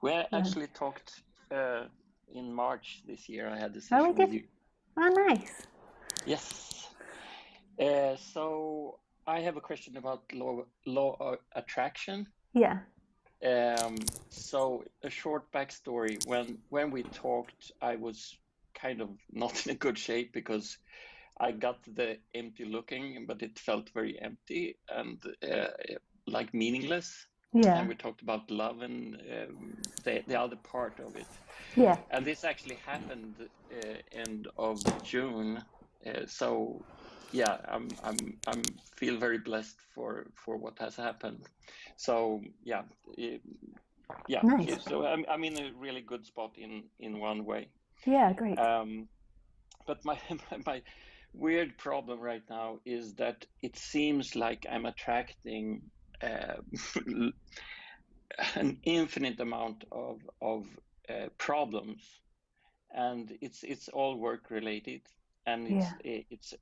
We Yeah. actually talked in March this year. I had a Oh, we session with did? you. Oh, nice. Yes. So I have a question about law of attraction. Yeah. So a short backstory. When we talked, I was kind of not in a good shape because I got the empty looking, but it felt very empty and like meaningless. Yeah. And we talked about love and the other part of it. Yeah. And this actually happened end of June. So yeah, I'm feel very blessed for what has happened. So yeah, yeah. Nice. So I'm in a really good spot in one way. Yeah, great. But my my weird problem right now is that it seems like I'm attracting an infinite amount of problems, and it's all work related, and Yeah. it's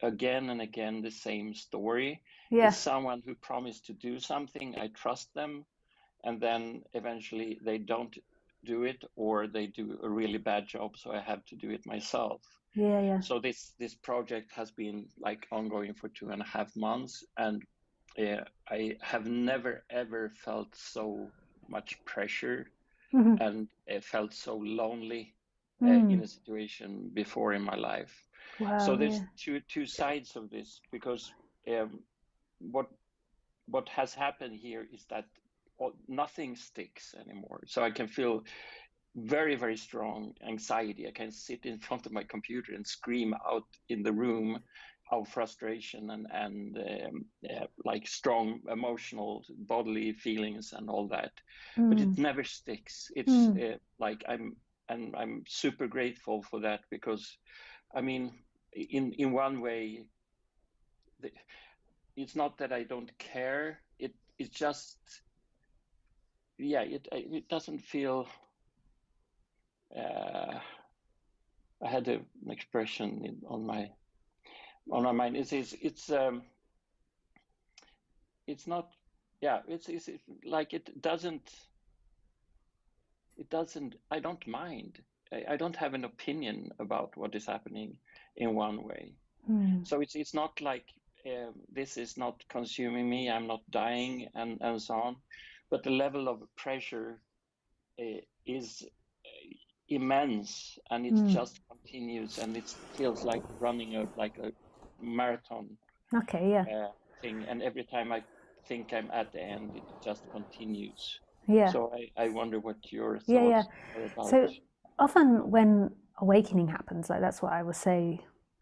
again and again the same story. Yeah. It's someone who promised to do something, I trust them, and then eventually they don't do it, or they do a really bad job, so I have to do it myself. Yeah, yeah. So this project has been like ongoing for 2.5 months, and I have never ever felt so much pressure Mm-hmm. and felt so lonely in Mm. a situation before in my life. So Wow, there's yeah. two sides of this, because what has happened here is that nothing sticks anymore. So I can feel very, very strong anxiety. I can sit in front of my computer and scream out in the room of frustration and like strong emotional bodily feelings and all that, but it Mm. never sticks. It's Mm. like I'm super grateful for that, because I mean, in one way, it's not that I don't care. It's just, yeah, it doesn't feel. I had an expression on my mind. It's not. Yeah, it's like it doesn't. It doesn't. I don't mind. I don't have an opinion about what is happening in one way. Mm. So it's not like this is not consuming me. I'm not dying and so on. But the level of pressure is immense, and it Mm. just continues, and it feels like running like a marathon Okay, yeah. thing, and every time I think I'm at the end, it just continues. Yeah. So I wonder what your Yeah, yeah. thoughts are about. So often when awakening happens, like that's what I would say.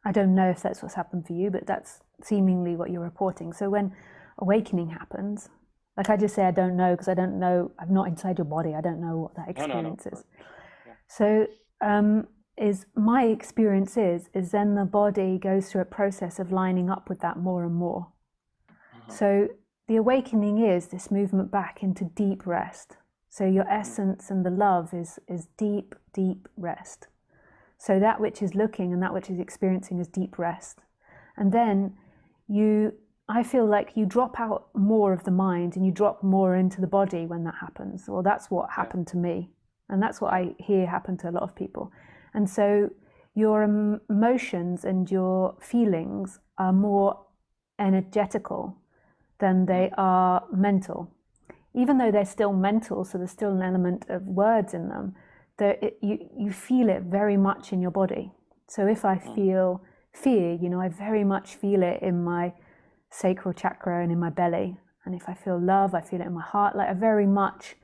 I don't know if that's what's happened for you, but that's seemingly what you're reporting. So when awakening happens, like I just say, I don't know because I don't know. I'm not inside your body. I don't know what that experience is. Yeah. So is my experience is then the body goes through a process of lining up with that more and more. So the awakening is this movement back into deep rest. So your essence and the love is deep, deep rest. So that which is looking and that which is experiencing is deep rest. And then I feel like you drop out more of the mind and you drop more into the body when that happens. Well, that's what happened to me. And that's what I hear happen to a lot of people. And so your emotions and your feelings are more energetical than they are mental. Even though they're still mental, so there's still an element of words in them, you feel it very much in your body. So if I feel fear, I very much feel it in my sacral chakra and in my belly. And if I feel love, I feel it in my heart. Like I very much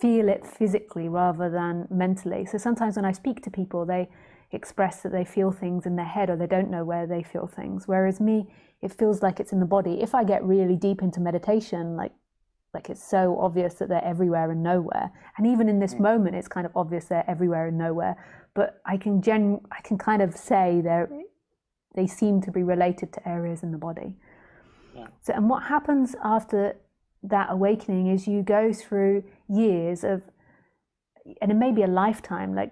feel it physically rather than mentally. So sometimes when I speak to people, they express that they feel things in their head or they don't know where they feel things. Whereas me, it feels like it's in the body. If I get really deep into meditation, like it's so obvious that they're everywhere and nowhere. And even in this moment, it's kind of obvious they're everywhere and nowhere. But I can kind of say they seem to be related to areas in the body. Yeah. So, and what happens after that awakening is you go through years of, and it may be a lifetime, like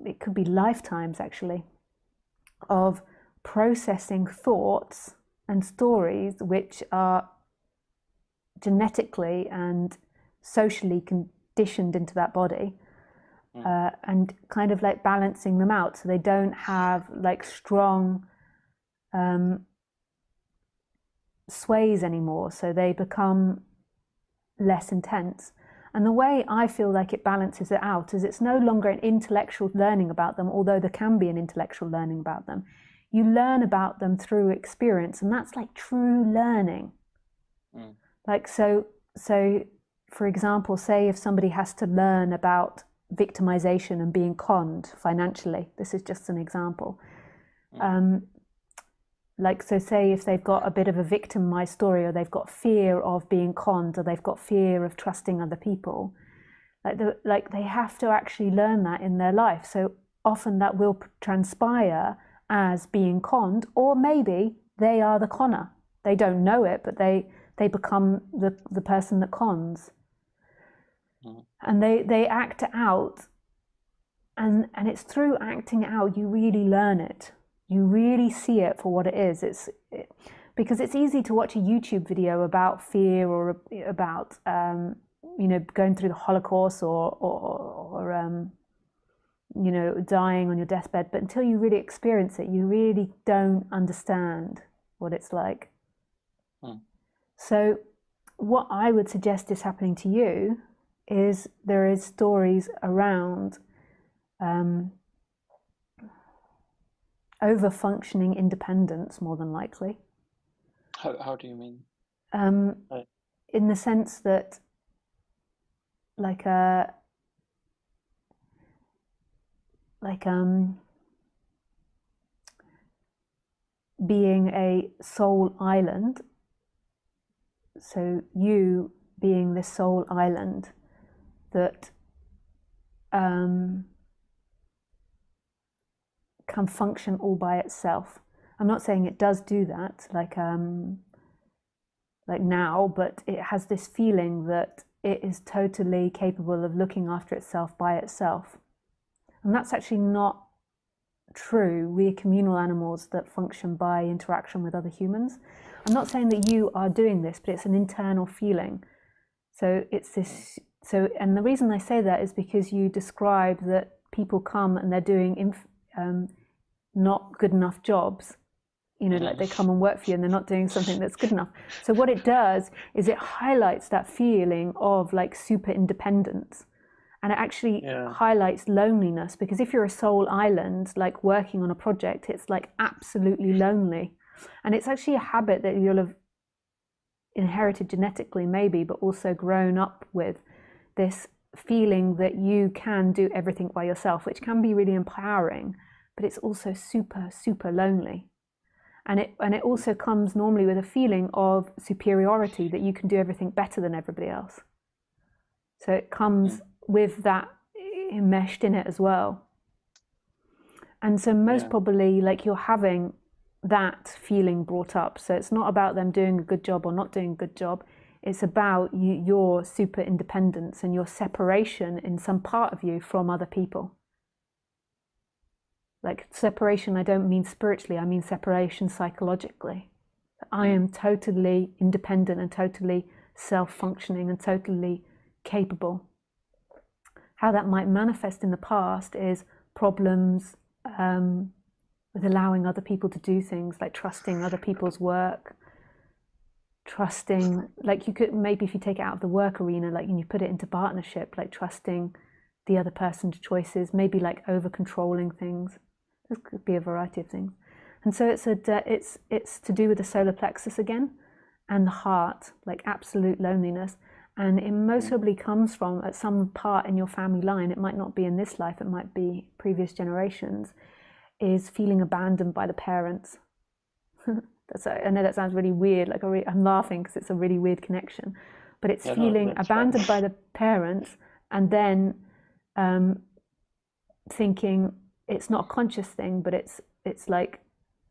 it could be lifetimes actually, of processing thoughts and stories which are genetically and socially conditioned into that body, and kind of like balancing them out so they don't have like strong sways anymore, so they become less intense. And the way I feel like it balances it out is it's no longer an intellectual learning about them, although there can be an intellectual learning about them. You learn about them through experience, and that's like true learning. Like, so for example, say if somebody has to learn about victimization and being conned financially, this is just an example. Like, so say if they've got a bit of a victimized story, or they've got fear of being conned, or they've got fear of trusting other people, like they have to actually learn that in their life. So often that will transpire as being conned, or maybe they are the conner. They don't know it, but they become the person that cons. And they act it out, and it's through acting out you really learn it. You really see it for what it is. Because it's easy to watch a YouTube video about fear, or about going through the Holocaust, or dying on your deathbed. But until you really experience it, you really don't understand what it's like. So what I would suggest is happening to you is there is stories around over-functioning independence, more than likely. How do you mean? In the sense that, like being a soul island. So you being this soul island that can function all by itself. I'm not saying it does do that, like now, but it has this feeling that it is totally capable of looking after itself by itself. And that's actually not true. We are communal animals that function by interaction with other humans. I'm not saying that you are doing this, but it's an internal feeling. So it's this. So, and the reason I say that is because you describe that people come and they're doing not good enough jobs. Like they come and work for you and they're not doing something that's good enough. So what it does is it highlights that feeling of like super independence. And it actually highlights loneliness, because if you're a soul island, like working on a project, it's like absolutely lonely. And it's actually a habit that you'll have inherited genetically, maybe, but also grown up with, this feeling that you can do everything by yourself, which can be really empowering, but it's also super, super lonely. And it also comes normally with a feeling of superiority, that you can do everything better than everybody else. So it comes with that enmeshed in it as well. And so most probably, like, you're having that feeling brought up. So it's not about them doing a good job or not doing a good job. It's about your super independence and your separation in some part of you from other people. Like separation, I don't mean spiritually, I mean separation psychologically. I am totally independent and totally self-functioning and totally capable. How that might manifest in the past is problems with allowing other people to do things, like trusting other people's work, trusting, like you could, maybe if you take it out of the work arena, like, and you put it into partnership, like trusting the other person's choices, maybe like over controlling things. This could be a variety of things. And so it's to do with the solar plexus again, and the heart, like absolute loneliness. And it most probably comes from, at some part in your family line, it might not be in this life, it might be previous generations, is feeling abandoned by the parents. I know that sounds really weird, like I'm laughing because it's a really weird connection, but it's feeling abandoned by the parents, and then thinking it's not a conscious thing, but it's like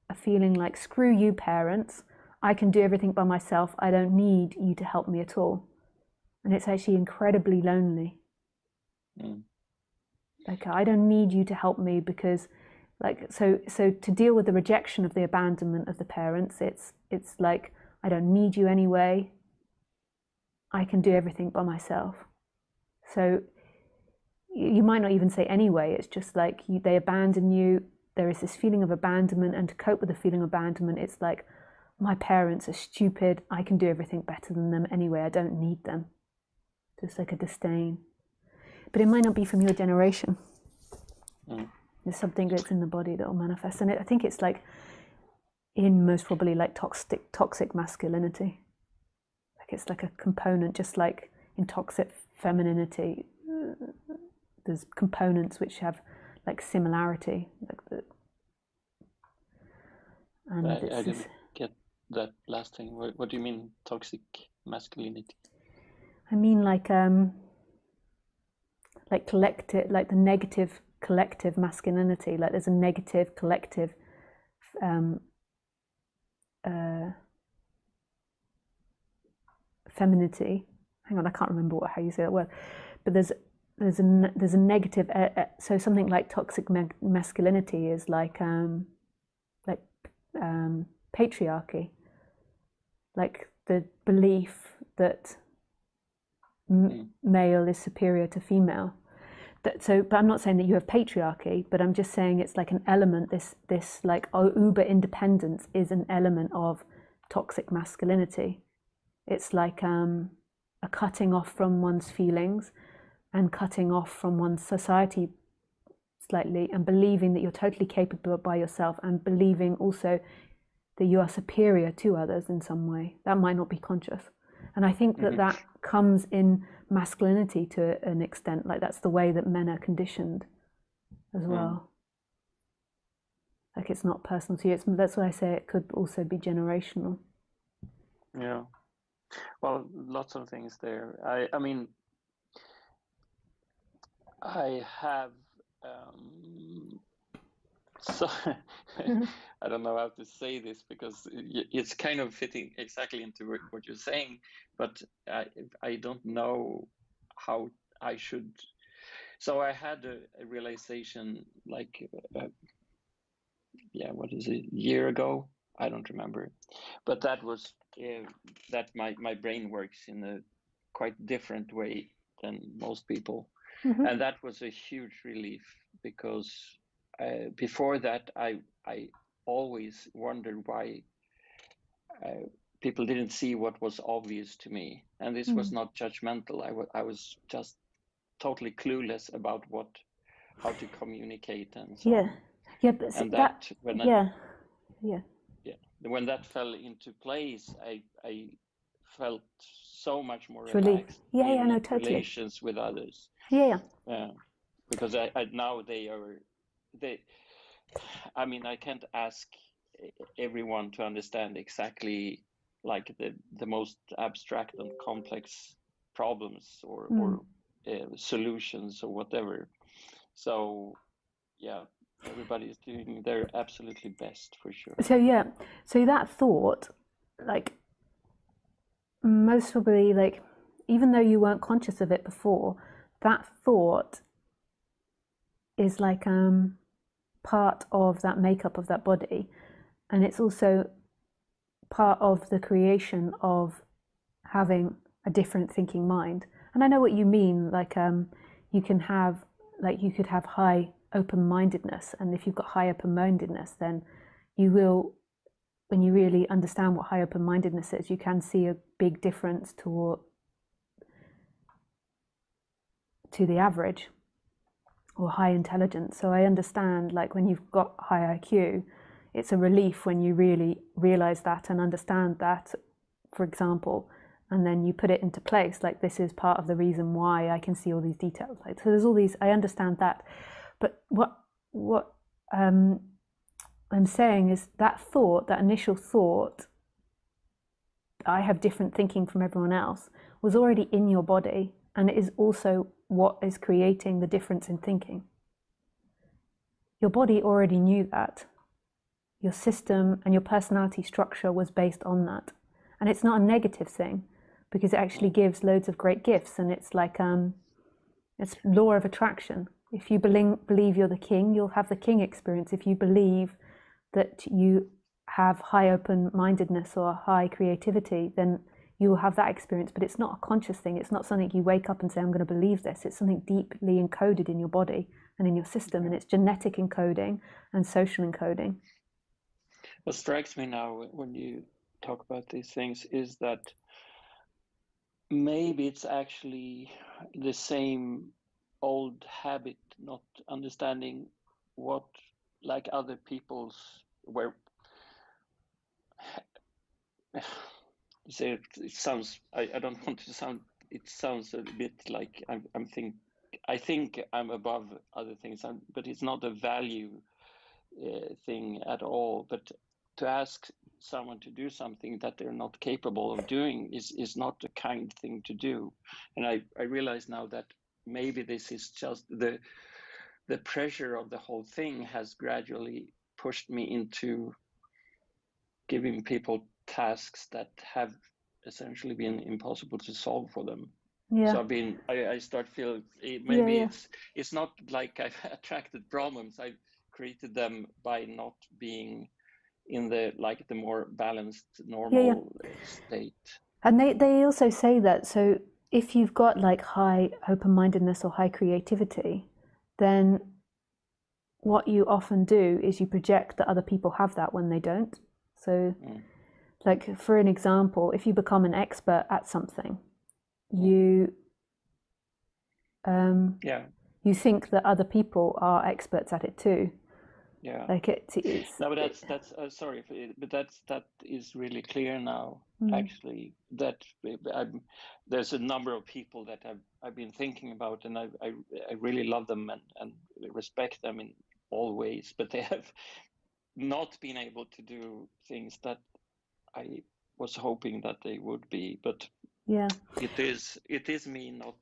a feeling like, screw you parents, I can do everything by myself, I don't need you to help me at all. And it's actually incredibly lonely. Like, I don't need you to help me, because like, so to deal with the rejection of the abandonment of the parents, it's like, I don't need you anyway, I can do everything by myself. So you might not even say anyway, it's just like they abandon you. There is this feeling of abandonment, and to cope with the feeling of abandonment, it's like, my parents are stupid, I can do everything better than them anyway, I don't need them. Just like a disdain. But it might not be from your generation. There's something that's in the body that will manifest. And I think it's like in most probably like toxic masculinity. Like it's like a component, just like in toxic femininity, there's components which have like similarity. Like and I didn't get that last thing. What do you mean toxic masculinity? I mean like collective, like the negative collective masculinity. Like there's a negative collective femininity. Hang on, I can't remember how you say that word. But there's a negative. So something like toxic masculinity is like patriarchy, like the belief that male is superior to female. But I'm not saying that you have patriarchy, but I'm just saying it's like an element. This like uber independence is an element of toxic masculinity. It's like a cutting off from one's feelings and cutting off from one's society slightly, and believing that you're totally capable by yourself, and believing also that you are superior to others in some way. That might not be conscious. And I think that that comes in masculinity to an extent. Like that's the way that men are conditioned as well. Like it's not personal to you. That's why I say it could also be generational. Yeah. Well, lots of things there. I mean, I have so I don't know how to say this because it's kind of fitting exactly into what you're saying, but I don't know how I should. So I had a realization like, what is it, a year ago? I don't remember, but that was that my brain works in a quite different way than most people. And that was a huge relief, because before that I always wondered why people didn't see what was obvious to me. And this was not judgmental. I was just totally clueless about how to communicate and so on. Yeah, but and when that fell into place, I felt so much more relaxed in no, totally. relations with others. Because now they I mean, I can't ask everyone to understand exactly like the most abstract and complex problems or solutions or whatever. So everybody's doing their absolutely best, for sure. So that thought, like most probably, like even though you weren't conscious of it before, that thought is like part of that makeup of that body, and it's also part of the creation of having a different thinking mind. And I know what you mean, like you could have high open-mindedness, and if you've got high open-mindedness, then you will, when you really understand what high open-mindedness is, you can see a big difference to the average or high intelligence. So I understand, like when you've got high IQ, it's a relief when you really realize that and understand that, for example, and then you put it into place. Like, this is part of the reason why I can see all these details. Like, so there's all these, I understand that. But what I'm saying is that thought, that initial thought, I have different thinking from everyone else, was already in your body, and it is also what is creating the difference in thinking. Your body already knew that. Your system and your personality structure was based on that. And it's not a negative thing, because it actually gives loads of great gifts. And it's like, it's law of attraction. If you believe you're the king, you'll have the king experience. If you believe that you have high open-mindedness or high creativity, then you will have that experience, but it's not a conscious thing. It's not something you wake up and say, I'm going to believe this. It's something deeply encoded in your body and in your system, and it's genetic encoding and social encoding. What strikes me now when you talk about these things is that maybe it's actually the same old habit, not understanding what, like other people's, where you say it sounds, I don't want to sound, it sounds a bit like I think I'm above other things, but it's not a value thing at all. But to ask someone to do something that they're not capable of doing is not a kind thing to do. And I realize now that maybe this is just the pressure of the whole thing has gradually pushed me into giving people tasks that have essentially been impossible to solve for them. Yeah. So I start feeling maybe Yeah. it's not like I've attracted problems. I've created them by not being in the more balanced, normal state. And they also say that, so if you've got like high open-mindedness or high creativity, then what you often do is you project that other people have that when they don't. So like, for an example, if you become an expert at something, you you think that other people are experts at it too. Yeah. Like it's no, but that's sorry, but that is really clear now. Actually, that there's a number of people that I've been thinking about, and I really love them and respect them in all ways, but they have not been able to do things that I was hoping that they would be. But yeah, it is me not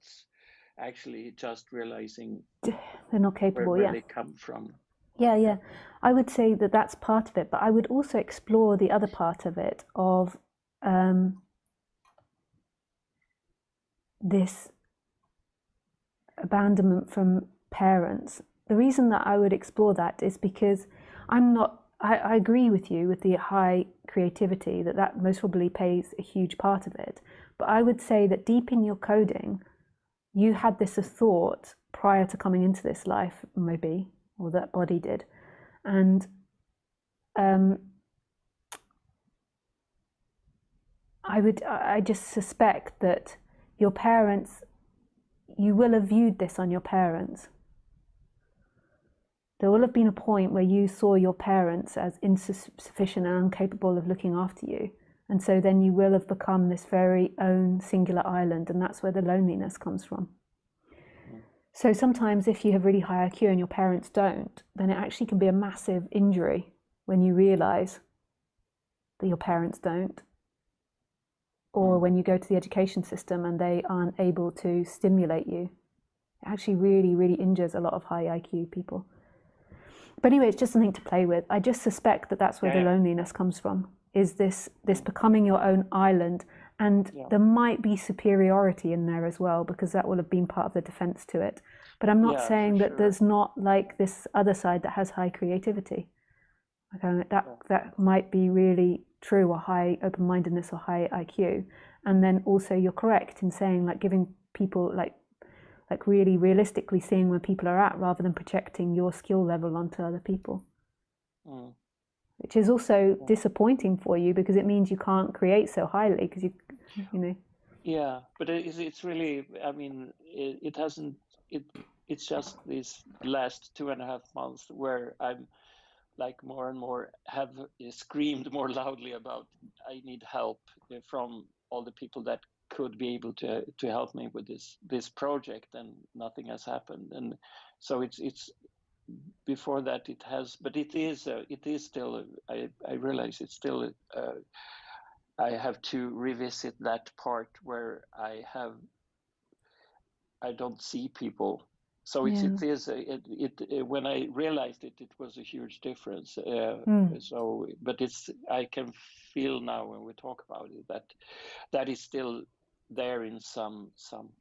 actually just realizing they're not capable. where they come from. Yeah. I would say that that's part of it, but I would also explore the other part of it, of this abandonment from parents. The reason that I would explore that is because I agree with you with the high creativity, that most probably plays a huge part of it. But I would say that deep in your coding, you had this thought prior to coming into this life, maybe, or that body did. And I just suspect that your parents, you will have viewed this on your parents. There will have been a point where you saw your parents as insufficient and incapable of looking after you. And so then you will have become this very own singular island, and that's where the loneliness comes from. So sometimes if you have really high IQ and your parents don't, then it actually can be a massive injury when you realize that your parents don't. Or when you go to the education system and they aren't able to stimulate you. It actually really, really injures a lot of high IQ people. But anyway, it's just something to play with. I just suspect that that's where the loneliness comes from, is this becoming your own island. And there might be superiority in there as well, because that will have been part of the defense to it. But I'm not saying that there's not like this other side that has high creativity. Okay, that might be really true, or high open-mindedness or high IQ. And then also you're correct in saying, like, giving people like really realistically seeing where people are at rather than projecting your skill level onto other people. Which is also disappointing for you, because it means you can't create so highly, because you know. Yeah, but it's really, I mean, it hasn't, it's just these last 2.5 months where I'm like more and more have screamed more loudly about I need help from all the people that could be able to help me with this project, and nothing has happened. And so it's before that it has, but it is still, I realize it's still I have to revisit that part where I don't see people. So it is when I realized it was a huge difference. So, but I can feel now when we talk about it that is still there in some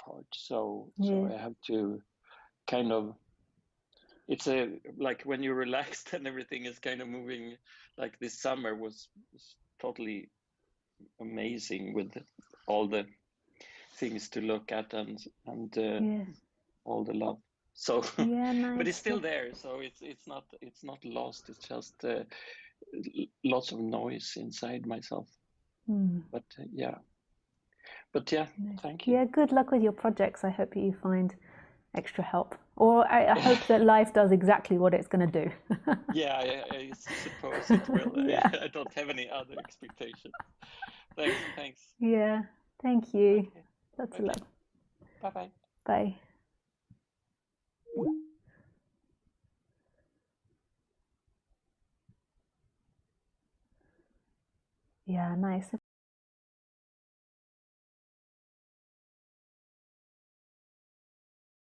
part. So I have to kind of. It's like when you're relaxed and everything is kind of moving. Like this summer was totally amazing with all the things to look at and Yes. all the love. So, Yeah, but it's nice. still there. So it's not lost. It's just lots of noise inside myself. But yeah. Nice. Thank you. Yeah, good luck with your projects. I hope you find extra help, or I hope that life does exactly what it's going to do. Yeah, I suppose it will. Yeah. I don't have any other expectations. Thanks. Yeah. Thank you. Okay. Lots of Okay. love. Bye-bye. Bye. Yeah, nice.